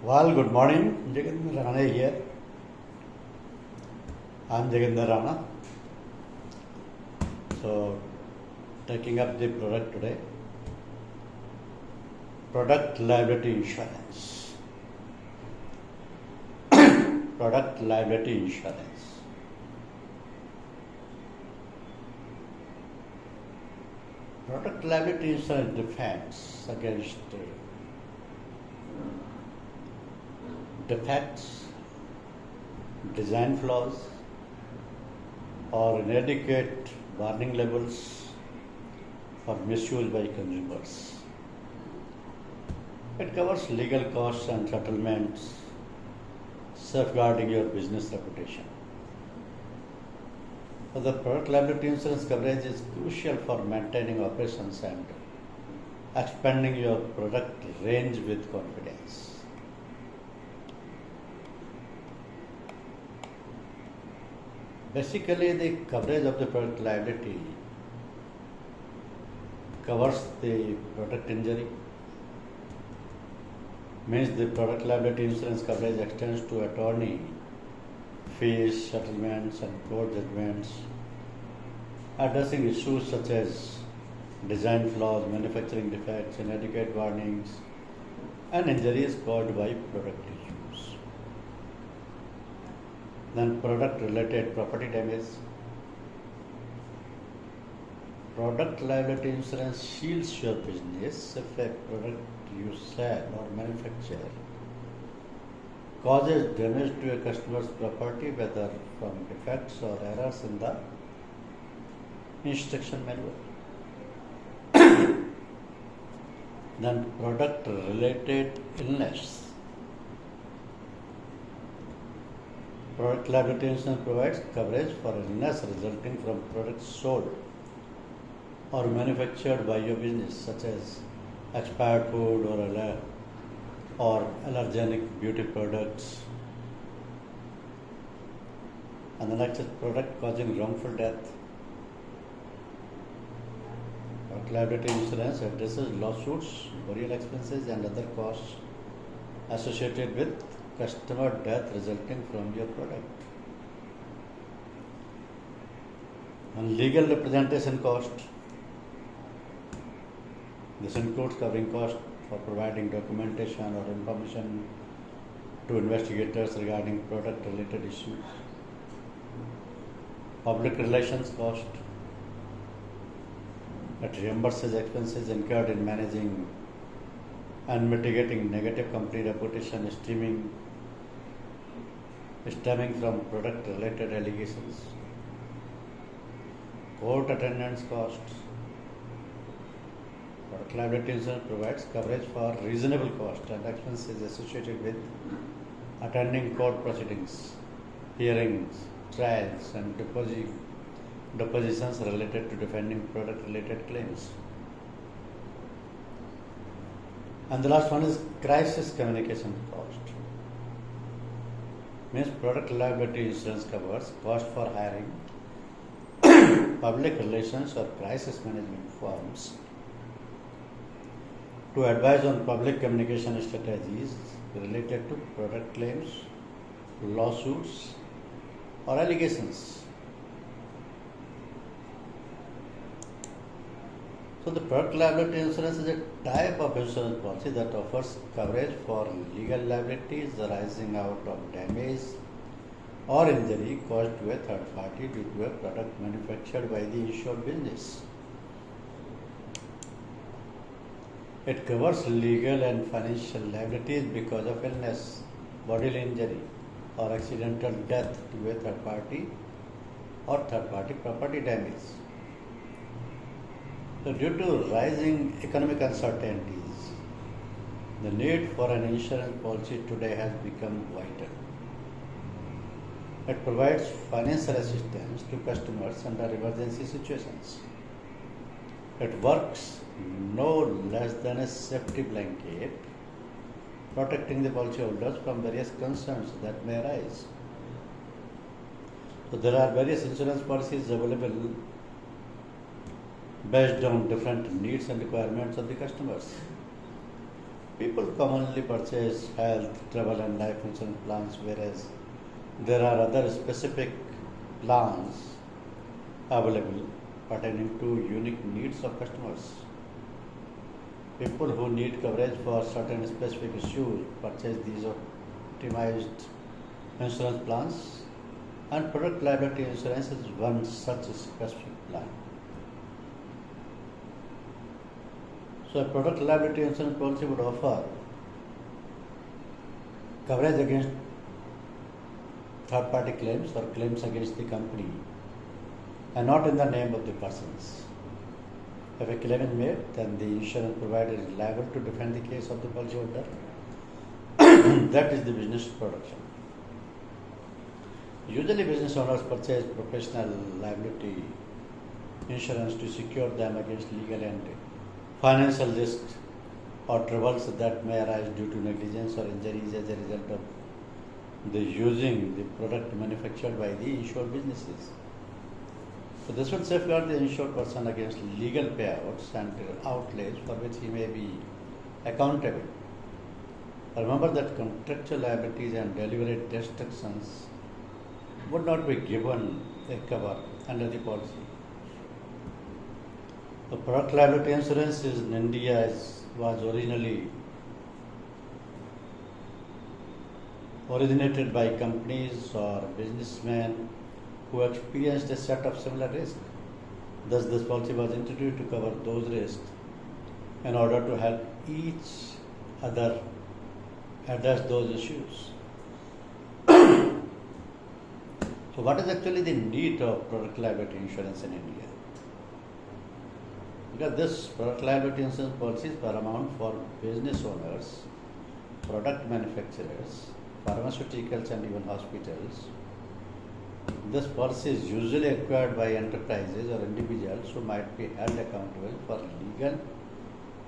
Well, good morning. Jagindar Rana here. I'm Jagindar Rana. So, taking up the product today. Product liability insurance. Product liability insurance. Product liability insurance defends against defects, design flaws, or inadequate warning labels for misuse by consumers. It covers legal costs and settlements, safeguarding your business reputation. So the product liability insurance coverage is crucial for maintaining operations and expanding your product range with confidence. Basically, the coverage of the product liability covers the product injury, means the product liability insurance coverage extends to attorney fees, settlements, and court judgments, addressing issues such as design flaws, manufacturing defects, inadequate warnings, and injuries caused by product issues. Then product-related property damage. Product liability insurance shields your business if a product you sell or manufacture causes damage to a customer's property, whether from defects or errors in the instruction manual. Then product-related illness. Product liability insurance provides coverage for illness resulting from products sold or manufactured by your business, such as expired food or allergenic beauty products. And the next is product causing wrongful death. Product liability insurance addresses lawsuits, burial expenses, and other costs associated with customer death resulting from your product. And legal representation cost. This includes covering costs for providing documentation or information to investigators regarding product related issues. Public relations cost. It reimburses expenses incurred in managing and mitigating negative company reputation stemming from product related allegations. Court attendance costs. Product liability insurance provides coverage for reasonable costs and expenses associated with attending court proceedings, hearings, trials, and depositions related to defending product related claims. And the last one is crisis communication cost. Means product liability insurance covers cost for hiring public relations or crisis management firms to advise on public communication strategies related to product claims, lawsuits, or allegations. So the product liability insurance is a type of insurance policy that offers coverage for legal liabilities arising out of damage or injury caused to a third party due to a product manufactured by the insured business. It covers legal and financial liabilities because of illness, bodily injury, or accidental death to a third party or third party property damage. So due to rising economic uncertainties, the need for an insurance policy today has become vital. It provides financial assistance to customers under emergency situations. It works no less than a safety blanket, protecting the policyholders from various concerns that may arise. So there are various insurance policies available based on different needs and requirements of the customers. People commonly purchase health, travel, and life insurance plans, whereas there are other specific plans available pertaining to unique needs of customers. People who need coverage for certain specific issues purchase these optimized insurance plans, and product liability insurance is one such specific plan. So, a product liability insurance policy would offer coverage against third party claims or claims against the company and not in the name of the persons. If a claim is made, then the insurance provider is liable to defend the case of the policyholder. That is the business production. Usually, business owners purchase professional liability insurance to secure them against legal and financial risks or troubles that may arise due to negligence or injuries as a result of the using the product manufactured by the insured businesses. So this will safeguard the insured person against legal payouts and outlays for which he may be accountable. Remember that contractual liabilities and deliberate destructions would not be given a cover under the policy. The product liability insurance in India was originally originated by companies or businessmen who experienced a set of similar risks. Thus, this policy was introduced to cover those risks in order to help each other address those issues. So, what is actually the need of product liability insurance in India? Because this product liability insurance policy is paramount for business owners, product manufacturers, pharmaceuticals, and even hospitals. This policy is usually acquired by enterprises or individuals who might be held accountable for legal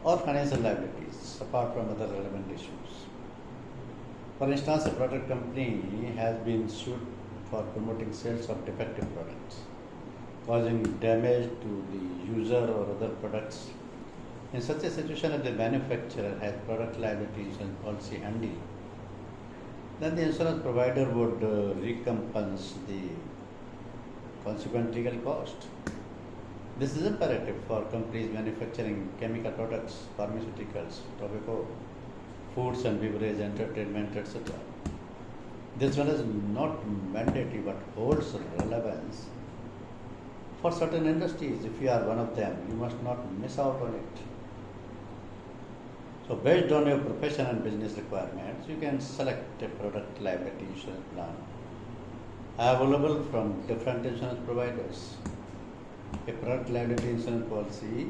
or financial liabilities apart from other relevant issues. For instance, a product company has been sued for promoting sales of defective products, causing damage to the user or other products. In such a situation, if the manufacturer has product liability insurance policy handy, then the insurance provider would recompense the consequent legal cost. This is imperative for companies manufacturing chemical products, pharmaceuticals, tobacco, foods and beverage, entertainment, etc. This one is not mandatory but holds relevance for certain industries. If you are one of them, you must not miss out on it. So, based on your profession and business requirements, you can select a product liability insurance plan available from different insurance providers. A product liability insurance policy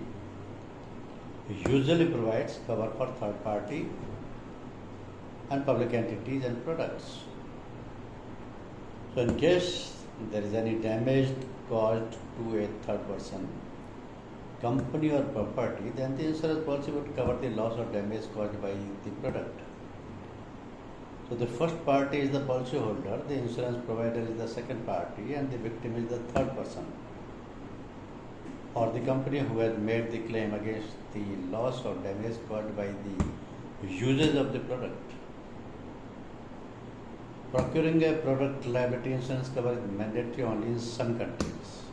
usually provides cover for third party and public entities and products. So, in case there is any damage caused to a third person, company or property, then the insurance policy would cover the loss or damage caused by the product. So the first party is the policyholder, the insurance provider is the second party, and the victim is the third person, or the company who has made the claim against the loss or damage caused by the usage of the product. Procuring a product liability insurance cover is mandatory only in some countries,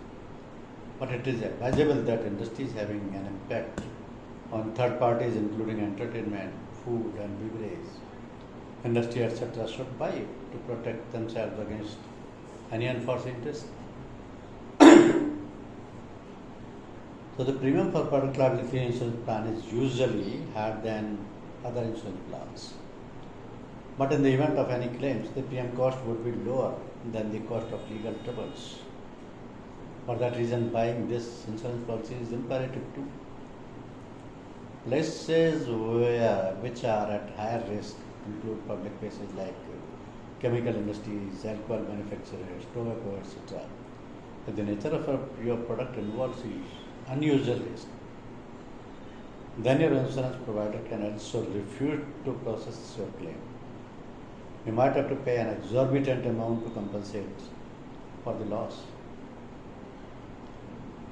but it is advisable that industries having an impact on third parties, including entertainment, food and beverage industry, etc., should buy it to protect themselves against any unforeseen risk. So the premium for product liability insurance plan is usually higher than other insurance plans. But in the event of any claims, the premium cost would be lower than the cost of legal troubles. For that reason, buying this insurance policy is imperative too. Places which are at higher risk include public places like chemical industries, alcohol manufacturers, tobacco, etc. If the nature of your product involves unusual risk, then your insurance provider can also refuse to process your claim. You might have to pay an exorbitant amount to compensate for the loss.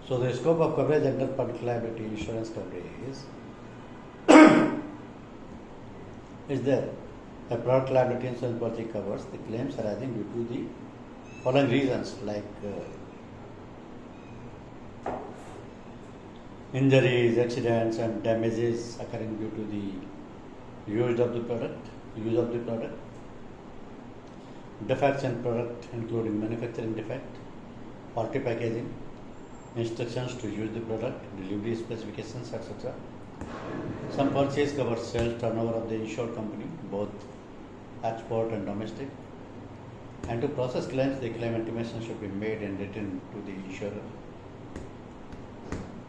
So the scope of coverage under public liability insurance coverage is there. A product liability insurance policy covers the claims arising due to the following reasons, like injuries, accidents, and damages occurring due to the use of the product, defects in product including manufacturing defect, faulty packaging, instructions to use the product, delivery specifications, etc. Some policies cover sales turnover of the insured company, both export and domestic. And to process claims, the claim intimation should be made and written to the insurer.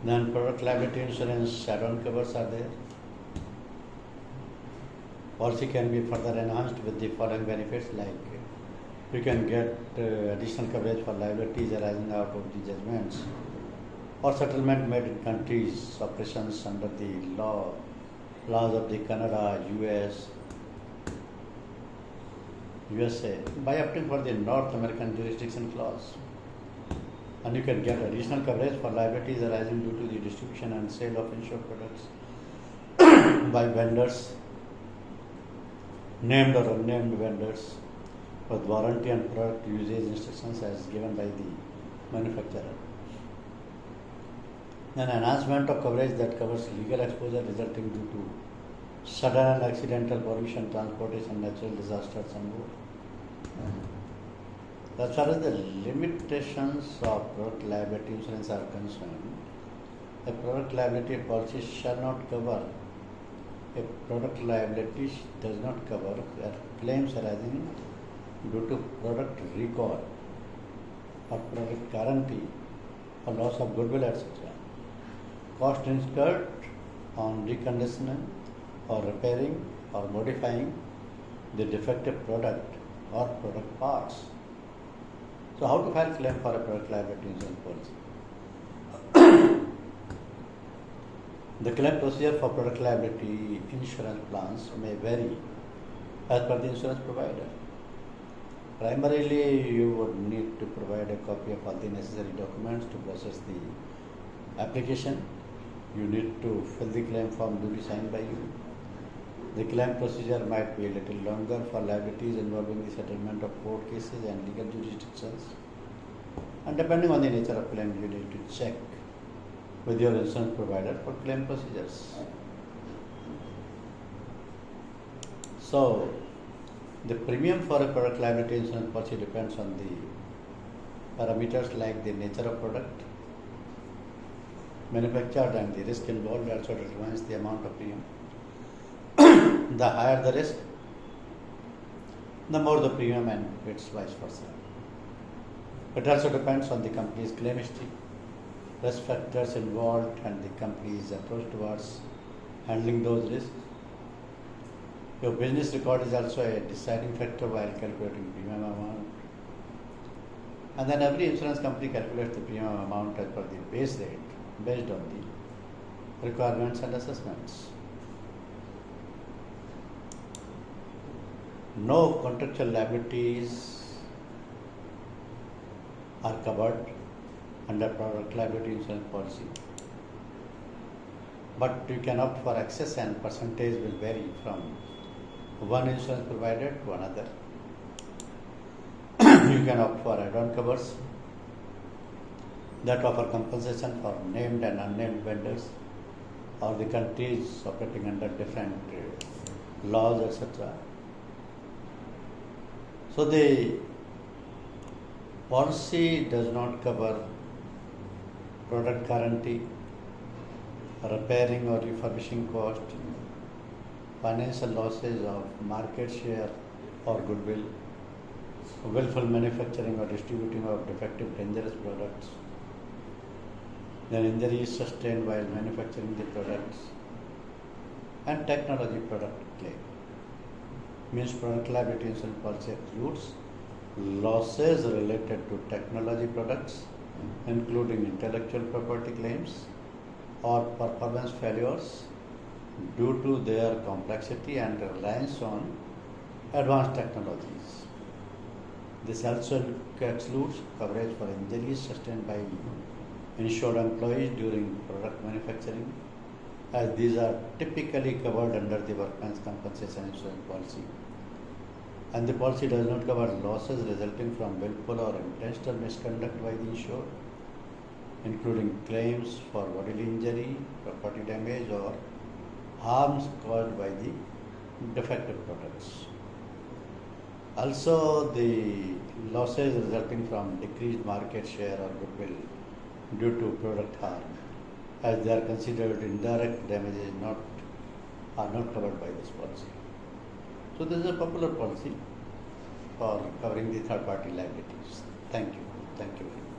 Then product liability insurance add-on covers are there. Policy can be further enhanced with the following benefits, like you can get additional coverage for liabilities arising out of the judgments or settlement made in countries operations under the laws of the Canada, USA by opting for the North American jurisdiction clause. And you can get additional coverage for liabilities arising due to the distribution and sale of insured products by vendors, named or unnamed vendors, with warranty and product usage instructions as given by the manufacturer. An enhancement of coverage that covers legal exposure resulting due to sudden and accidental pollution, transportation, natural disasters, and more. As far as the limitations of product liability insurance are concerned, a product liability policy shall not cover. A product liability does not cover claims arising due to product recall or product guarantee or loss of goodwill, etc. Cost incurred on reconditioning or repairing or modifying the defective product or product parts. So, how to file claim for a product liability insurance policy? The claim procedure for product liability insurance plans may vary as per the insurance provider. Primarily, you would need to provide a copy of all the necessary documents to process the application. You need to fill the claim form duly signed by you. The claim procedure might be a little longer for liabilities involving the settlement of court cases and legal jurisdictions. And depending on the nature of claim, you need to check with your insurance provider for claim procedures. So, the premium for a product liability insurance policy depends on the parameters like the nature of product manufactured and the risk involved also determines the amount of premium. The higher the risk, the more the premium, and it's vice versa. It also depends on the company's claim history, risk factors involved, and the company's approach towards handling those risks. Your business record is also a deciding factor while calculating premium amount. And then every insurance company calculates the premium amount as per the base rate based on the requirements and assessments. No contractual liabilities are covered under product liability insurance policy, but you can opt for excess and percentage will vary from one insurance provider to another. You can opt for add-on covers that offer compensation for named and unnamed vendors or the countries operating under different laws, etc. So the policy does not cover product guarantee, repairing or refurbishing cost, financial losses of market share or goodwill, willful manufacturing or distributing of defective dangerous products, then injuries sustained while manufacturing the products, and technology product claim. Means product liability insurance policy includes losses related to technology products, including intellectual property claims or performance failures due to their complexity and reliance on advanced technologies. This also excludes coverage for injuries sustained by insured employees during product manufacturing as these are typically covered under the workman's compensation insurance policy. And the policy does not cover losses resulting from willful or intentional misconduct by the insured, including claims for bodily injury, property damage, or harms caused by the defective products. Also, the losses resulting from decreased market share or goodwill due to product harm, as they are considered indirect damages, are not covered by this policy. So this is a popular policy for covering the third-party liabilities. Thank you. Thank you very much.